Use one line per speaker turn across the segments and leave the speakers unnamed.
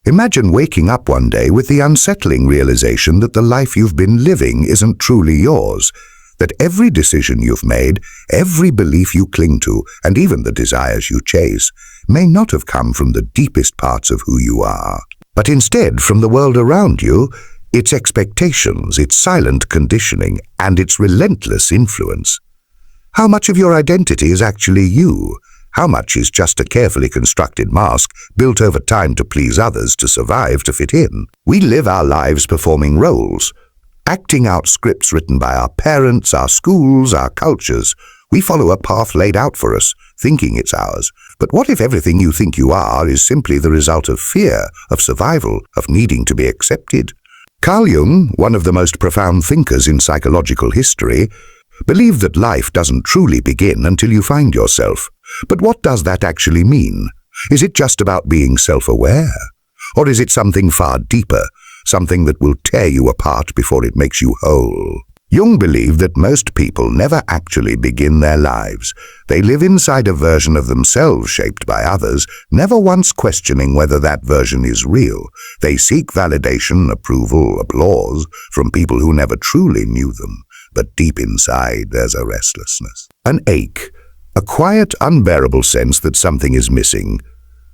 Imagine waking up one day with the unsettling realization that the life you've been living isn't truly yours, that every decision you've made, every belief you cling to, and even the desires you chase, may not have come from the deepest parts of who you are, but instead from the world around you, its expectations, its silent conditioning, and its relentless influence. How much of your identity is actually you? How much is just a carefully constructed mask built over time to please others, to survive, to fit in? We live our lives performing roles, acting out scripts written by our parents, our schools, our cultures. We follow a path laid out for us, thinking it's ours. But what if everything you think you are is simply the result of fear, of survival, of needing to be accepted? Carl Jung, one of the most profound thinkers in psychological history, believed that life doesn't truly begin until you find yourself. But what does that actually mean? Is it just about being self-aware? Or is it something far deeper, something that will tear you apart before it makes you whole? Jung believed that most people never actually begin their lives. They live inside a version of themselves shaped by others, never once questioning whether that version is real. They seek validation, approval, applause from people who never truly knew them. But deep inside, there's a restlessness, an ache, a quiet, unbearable sense that something is missing.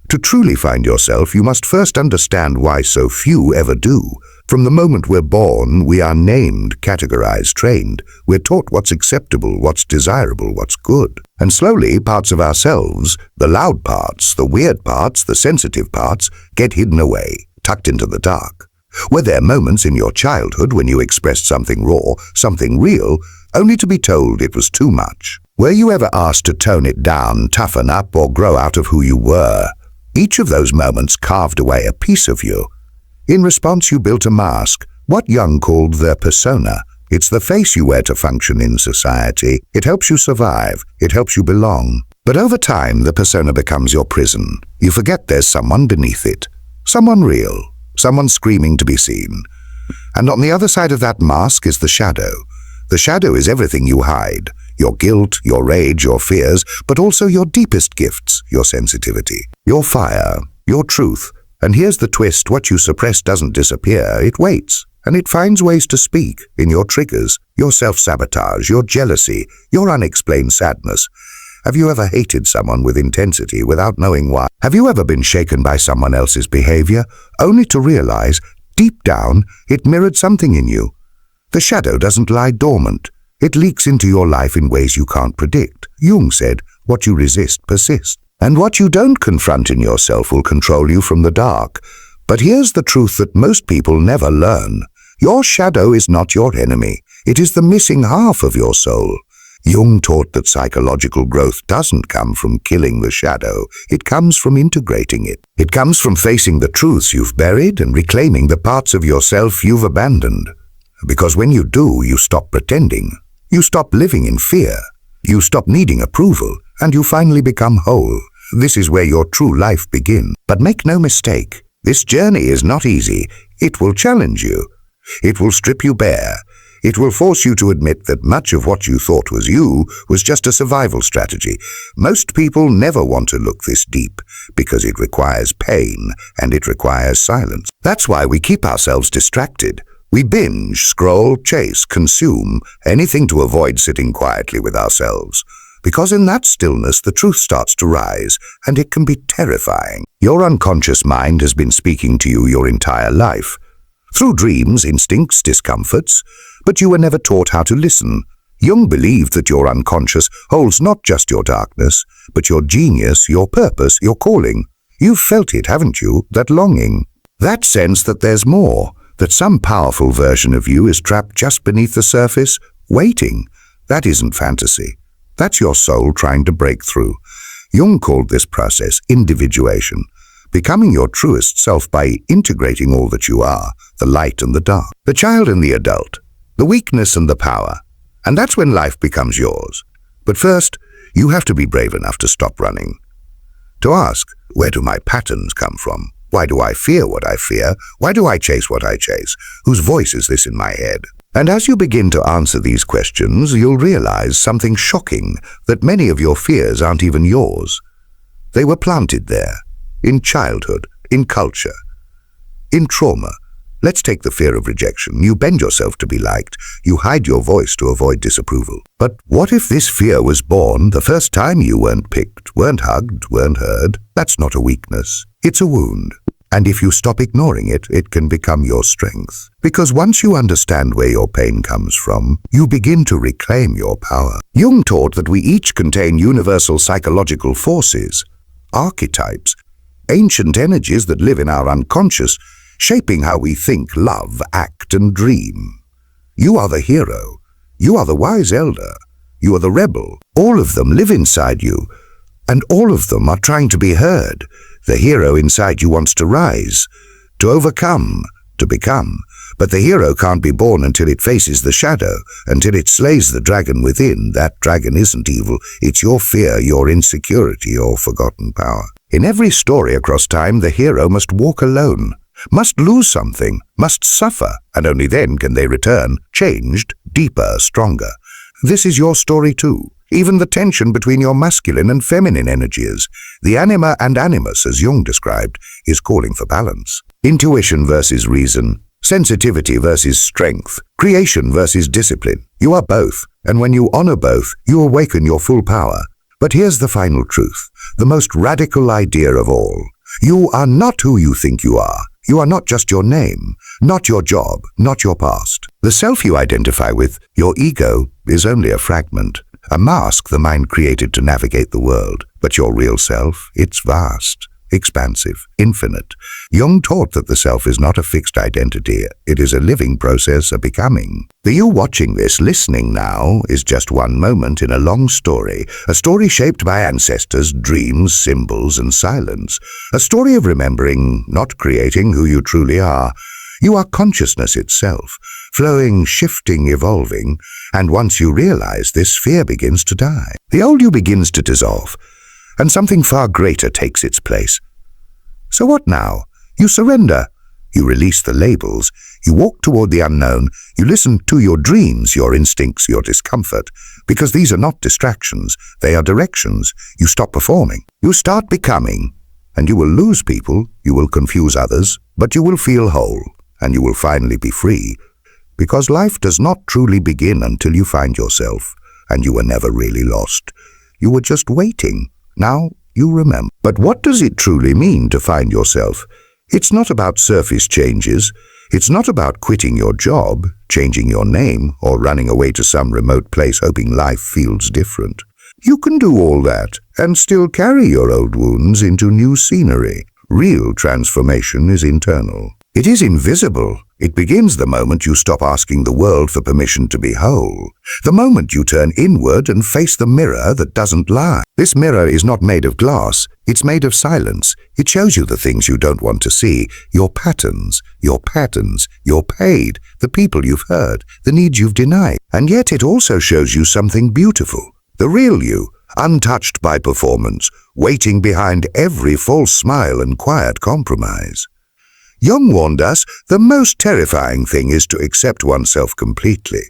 To truly find yourself, you must first understand why so few ever do. From the moment we're born, we are named, categorized, trained. We're taught what's acceptable, what's desirable, what's good. And slowly, parts of ourselves, the loud parts, the weird parts, the sensitive parts, get hidden away, tucked into the dark. Were there moments in your childhood when you expressed something raw, something real, only to be told it was too much? Were you ever asked to tone it down, toughen up, or grow out of who you were? Each of those moments carved away a piece of you. In response, you built a mask, what Jung called the persona. It's the face you wear to function in society. It helps you survive. It helps you belong. But over time, the persona becomes your prison. You forget there's someone beneath it. Someone real. Someone screaming to be seen. And on the other side of that mask is the shadow. The shadow is everything you hide. Your guilt, your rage, your fears, but also your deepest gifts, your sensitivity, your fire, your truth. And here's the twist, what you suppress doesn't disappear, it waits. And it finds ways to speak in your triggers, your self-sabotage, your jealousy, your unexplained sadness. Have you ever hated someone with intensity without knowing why? Have you ever been shaken by someone else's behavior, only to realize, deep down, it mirrored something in you? The shadow doesn't lie dormant. It leaks into your life in ways you can't predict. Jung said, what you resist persists. And what you don't confront in yourself will control you from the dark. But here's the truth that most people never learn. Your shadow is not your enemy. It is the missing half of your soul. Jung taught that psychological growth doesn't come from killing the shadow. It comes from integrating it. It comes from facing the truths you've buried and reclaiming the parts of yourself you've abandoned. Because when you do, you stop pretending. You stop living in fear. You stop needing approval, and you finally become whole. This is where your true life begins. But make no mistake, this journey is not easy. It will challenge you. It will strip you bare. It will force you to admit that much of what you thought was you was just a survival strategy. Most people never want to look this deep because it requires pain and it requires silence. That's why we keep ourselves distracted. We binge, scroll, chase, consume, anything to avoid sitting quietly with ourselves. Because in that stillness, the truth starts to rise, and it can be terrifying. Your unconscious mind has been speaking to you your entire life. Through dreams, instincts, discomforts, but you were never taught how to listen. Jung believed that your unconscious holds not just your darkness, but your genius, your purpose, your calling. You've felt it, haven't you? That longing. That sense that there's more. That some powerful version of you is trapped just beneath the surface, waiting. That isn't fantasy. That's your soul trying to break through. Jung called this process individuation, becoming your truest self by integrating all that you are, the light and the dark, the child and the adult, the weakness and the power. And that's when life becomes yours. But first, you have to be brave enough to stop running. To ask, where do my patterns come from? Why do I fear what I fear? Why do I chase what I chase? Whose voice is this in my head? And as you begin to answer these questions, you'll realize something shocking, that many of your fears aren't even yours. They were planted there, in childhood, in culture. In trauma, let's take the fear of rejection. You bend yourself to be liked. You hide your voice to avoid disapproval. But what if this fear was born the first time you weren't picked, weren't hugged, weren't heard? That's not a weakness. It's a wound. And if you stop ignoring it, it can become your strength. Because once you understand where your pain comes from, you begin to reclaim your power. Jung taught that we each contain universal psychological forces, archetypes, ancient energies that live in our unconscious, shaping how we think, love, act, and dream. You are the hero. You are the wise elder. You are the rebel. All of them live inside you, and all of them are trying to be heard. The hero inside you wants to rise, to overcome, to become. But the hero can't be born until it faces the shadow, until it slays the dragon within. That dragon isn't evil. It's your fear, your insecurity, your forgotten power. In every story across time, the hero must walk alone, must lose something, must suffer, and only then can they return, changed, deeper, stronger. This is your story too. Even the tension between your masculine and feminine energies, the anima and animus, as Jung described, is calling for balance. Intuition versus reason, sensitivity versus strength, creation versus discipline. You are both, and when you honor both, you awaken your full power. But here's the final truth, the most radical idea of all. You are not who you think you are. You are not just your name, not your job, not your past. The self you identify with, your ego, is only a fragment, a mask the mind created to navigate the world. But your real self, it's vast, expansive, infinite. Jung taught that the self is not a fixed identity. It is a living process, a becoming. The you watching this, listening now, is just one moment in a long story, a story shaped by ancestors, dreams, symbols, and silence. A story of remembering, not creating who you truly are. You are consciousness itself, flowing, shifting, evolving, and once you realize this, fear begins to die. The old you begins to dissolve, and something far greater takes its place. So what now? You surrender. You release the labels. You walk toward the unknown. You listen to your dreams, your instincts, your discomfort, because these are not distractions. They are directions. You stop performing. You start becoming, and you will lose people. You will confuse others, but you will feel whole, and you will finally be free, because life does not truly begin until you find yourself, and you were never really lost. You were just waiting. Now you remember. But what does it truly mean to find yourself? It's not about surface changes. It's not about quitting your job, changing your name, or running away to some remote place hoping life feels different. You can do all that and still carry your old wounds into new scenery. Real transformation is internal. It is invisible. It begins the moment you stop asking the world for permission to be whole. The moment you turn inward and face the mirror that doesn't lie. This mirror is not made of glass. It's made of silence. It shows you the things you don't want to see, your patterns, your pain, the people you've hurt, the needs you've denied. And yet it also shows you something beautiful. The real you, untouched by performance, waiting behind every false smile and quiet compromise. Jung warned us the most terrifying thing is to accept oneself completely.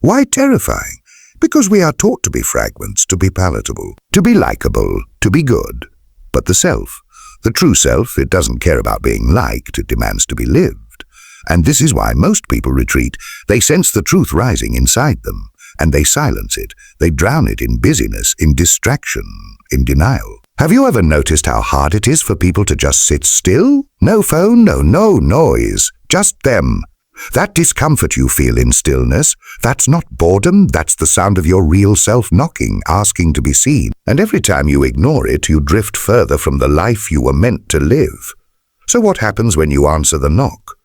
Why terrifying? Because we are taught to be fragments, to be palatable, to be likable, to be good. But the self, the true self, it doesn't care about being liked, it demands to be lived. And this is why most people retreat. They sense the truth rising inside them, and they silence it. They drown it in busyness, in distraction, in denial. Have you ever noticed how hard it is for people to just sit still? No phone, no noise, just them. That discomfort you feel in stillness, that's not boredom, that's the sound of your real self knocking, asking to be seen. And every time you ignore it, you drift further from the life you were meant to live. So what happens when you answer the knock?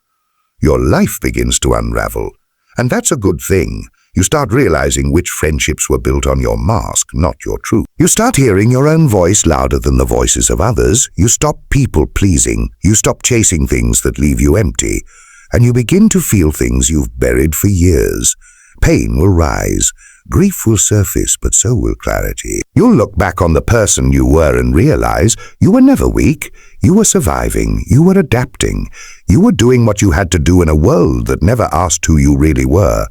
Your life begins to unravel, and that's a good thing. You start realizing which friendships were built on your mask, not your truth. You start hearing your own voice louder than the voices of others. You stop people-pleasing. You stop chasing things that leave you empty. And you begin to feel things you've buried for years. Pain will rise. Grief will surface, but so will clarity. You'll look back on the person you were and realize you were never weak. You were surviving. You were adapting. You were doing what you had to do in a world that never asked who you really were.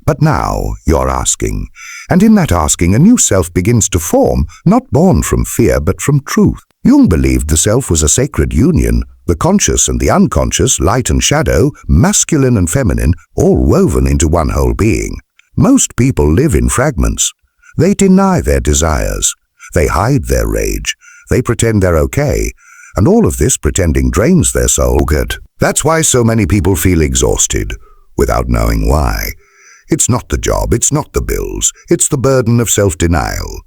But now you're asking, and in that asking a new self begins to form, not born from fear but from truth. Jung believed the self was a sacred union, The conscious and the unconscious, light and shadow, masculine and feminine, all woven into one whole being. Most people live in fragments. They deny their desires. They hide their rage. They pretend they're okay. And all of this pretending drains their soul good. That's why so many people feel exhausted, without knowing why. It's not the job, it's not the bills, it's the burden of self-denial.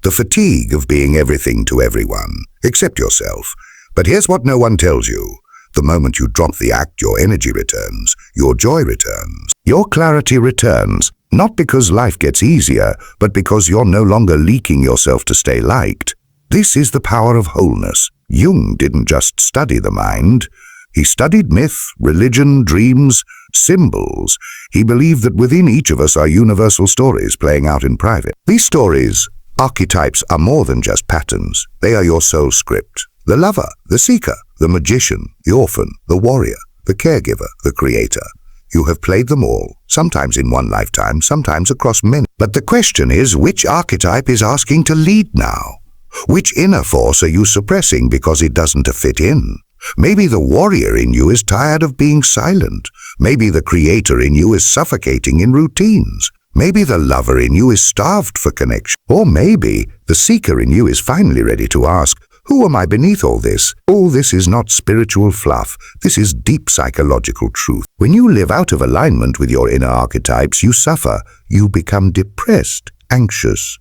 The fatigue of being everything to everyone, except yourself. But here's what no one tells you. The moment you drop the act, your energy returns, your joy returns, your clarity returns, not because life gets easier, but because you're no longer leaking yourself to stay liked. This is the power of wholeness. Jung didn't just study the mind. He studied myth, religion, dreams, symbols. He believed that within each of us are universal stories playing out in private. These stories, archetypes, are more than just patterns. They are your soul script. The lover, the seeker, the magician, the orphan, the warrior, the caregiver, the creator. You have played them all, sometimes in one lifetime, sometimes across many. But the question is, which archetype is asking to lead now? Which inner force are you suppressing because it doesn't fit in? Maybe the warrior in you is tired of being silent. Maybe the creator in you is suffocating in routines. Maybe the lover in you is starved for connection. Or maybe the seeker in you is finally ready to ask, who am I beneath all this? All this is not spiritual fluff. This is deep psychological truth. When you live out of alignment with your inner archetypes, you suffer. You become depressed, anxious,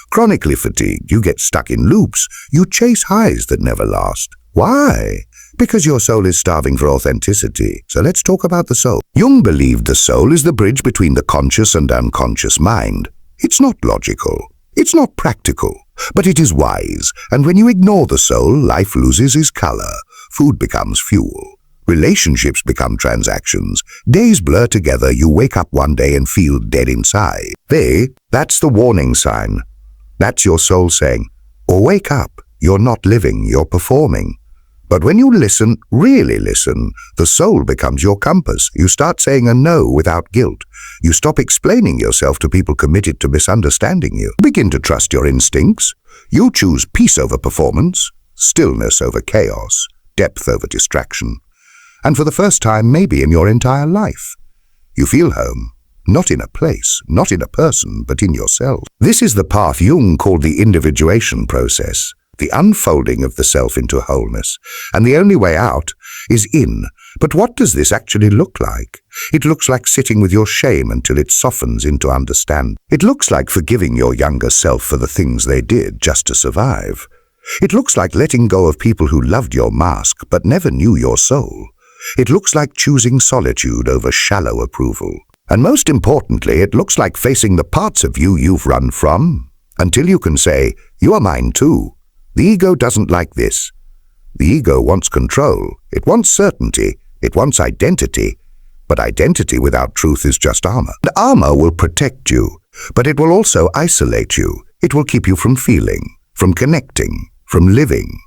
chronically fatigued. You get stuck in loops. You chase highs that never last. Why? Because your soul is starving for authenticity. So let's talk about the soul. Jung believed the soul is the bridge between the conscious and unconscious mind. It's not logical. It's not practical. But it is wise. And when you ignore the soul, life loses its color. Food becomes fuel. Relationships become transactions. Days blur together. You wake up one day and feel dead inside. That's the warning sign. That's your soul saying, or wake up. You're not living, you're performing. But when you listen, really listen, the soul becomes your compass. You start saying a no without guilt. You stop explaining yourself to people committed to misunderstanding you. Begin to trust your instincts. You choose peace over performance, stillness over chaos, depth over distraction. And for the first time, maybe in your entire life, you feel home. Not in a place, not in a person, but in yourself. This is the path Jung called the individuation process. The unfolding of the self into wholeness. And the only way out is in. But what does this actually look like? It looks like sitting with your shame until it softens into understanding. It looks like forgiving your younger self for the things they did just to survive. It looks like letting go of people who loved your mask but never knew your soul. It looks like choosing solitude over shallow approval. And most importantly, it looks like facing the parts of you you've run from until you can say, you are mine too. The ego doesn't like this. The ego wants control. It wants certainty. It wants identity. But identity without truth is just armor. The armor will protect you, but it will also isolate you. It will keep you from feeling, from connecting, from living.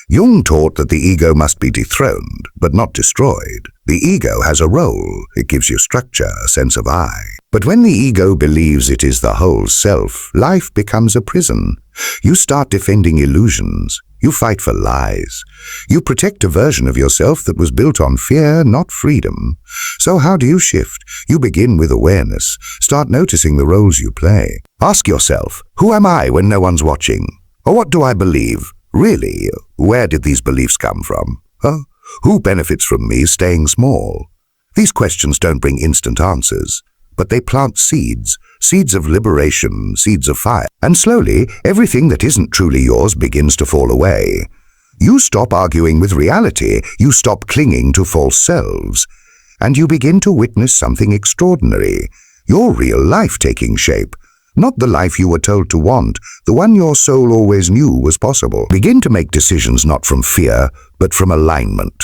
Jung taught that the ego must be dethroned, but not destroyed. The ego has a role. It gives you structure, a sense of I. But when the ego believes it is the whole self, life becomes a prison. You start defending illusions. You fight for lies. You protect a version of yourself that was built on fear, not freedom. So how do you shift? You begin with awareness. Start noticing the roles you play. Ask yourself, who am I when no one's watching? Or what do I believe? Really, where did these beliefs come from? Who benefits from me staying small? These questions don't bring instant answers, but they plant seeds, seeds of liberation, seeds of fire. And slowly, everything that isn't truly yours begins to fall away. You stop arguing with reality, you stop clinging to false selves, and you begin to witness something extraordinary, your real life taking shape. Not the life you were told to want, the one your soul always knew was possible. Begin to make decisions not from fear, but from alignment.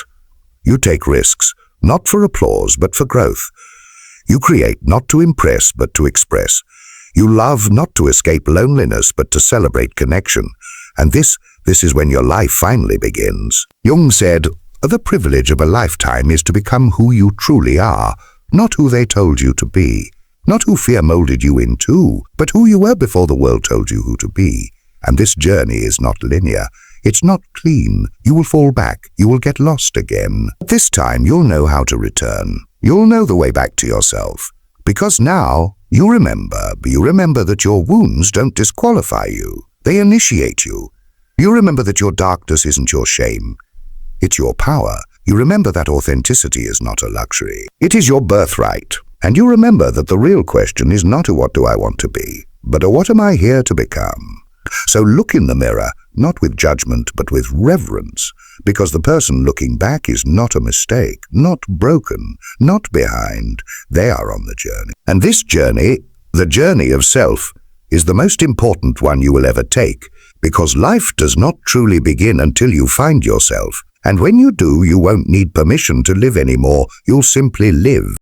You take risks, not for applause, but for growth. You create not to impress, but to express. You love not to escape loneliness, but to celebrate connection. And this is when your life finally begins. Jung said, the privilege of a lifetime is to become who you truly are, not who they told you to be. Not who fear molded you into, but who you were before the world told you who to be. And this journey is not linear. It's not clean. You will fall back. You will get lost again. This time you'll know how to return. You'll know the way back to yourself. Because now you remember that your wounds don't disqualify you. They initiate you. You remember that your darkness isn't your shame. It's your power. You remember that authenticity is not a luxury. It is your birthright. And you remember that the real question is not a what do I want to be, but a what am I here to become. So look in the mirror, not with judgment, but with reverence, because the person looking back is not a mistake, not broken, not behind. They are on the journey. And this journey, the journey of self, is the most important one you will ever take, because life does not truly begin until you find yourself. And when you do, you won't need permission to live anymore. You'll simply live.